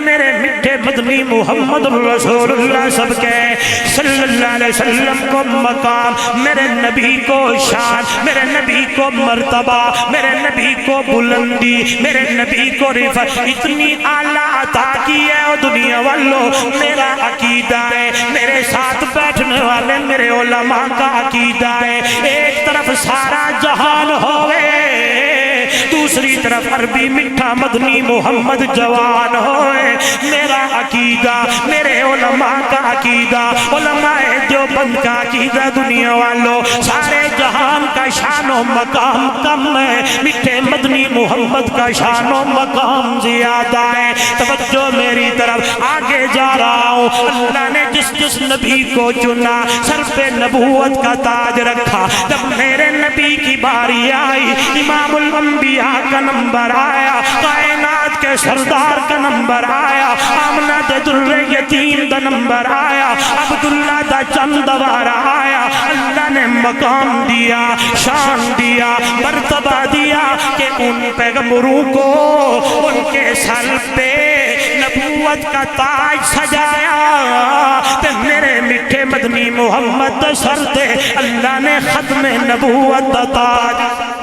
میرے میٹھے مدنی محمد رسول اللہ سب کے صلی اللہ علیہ وسلم کو مقام، میرے نبی کو شان، میرے نبی کو مرتبہ، میرے نبی کو بلندی، میرے نبی کو رفعت اتنی اعلیٰ عطا کی ہے او دنیا والوں. میرا عقیدہ ہے، میرے ساتھ بیٹھنے والے میرے علماء کا عقیدہ ہے، ایک طرف سارا جہان ہوئے، دوسری طرف عربی میٹھا مدنی محمد جوان ہوئے. میرا عقیدہ، میرے علماء کا عقیدہ، علماء دیوبند کا عقیدہ دنیا والوں سارے جہان کا شان و مقام کم ہے، میٹھے مدنی محمد کا شان و مقام زیادہ ہے. توجہ میری طرف آگے جا رہا ہوں. اللہ نے جس جس نبی کو چنا سر پہ نبوت کا تاج رکھا. جب میرے نبی کی باری آئی امام الانبیاء کا نمبر آیا، کائنات کے سردار کا نمبر آیا، آمنہ دے در یتیم دا نمبر آیا، عبداللہ دا چندوارا آیا. اللہ نے مقام دیا، شان دیا، مرتبہ دیا کہ ان پیغمبروں کو ان کے سر پہ نبوت کا تاج سجایا. تے میرے میٹھے مدنی محمد سر دے اللہ نے ختم نبوت دا تاج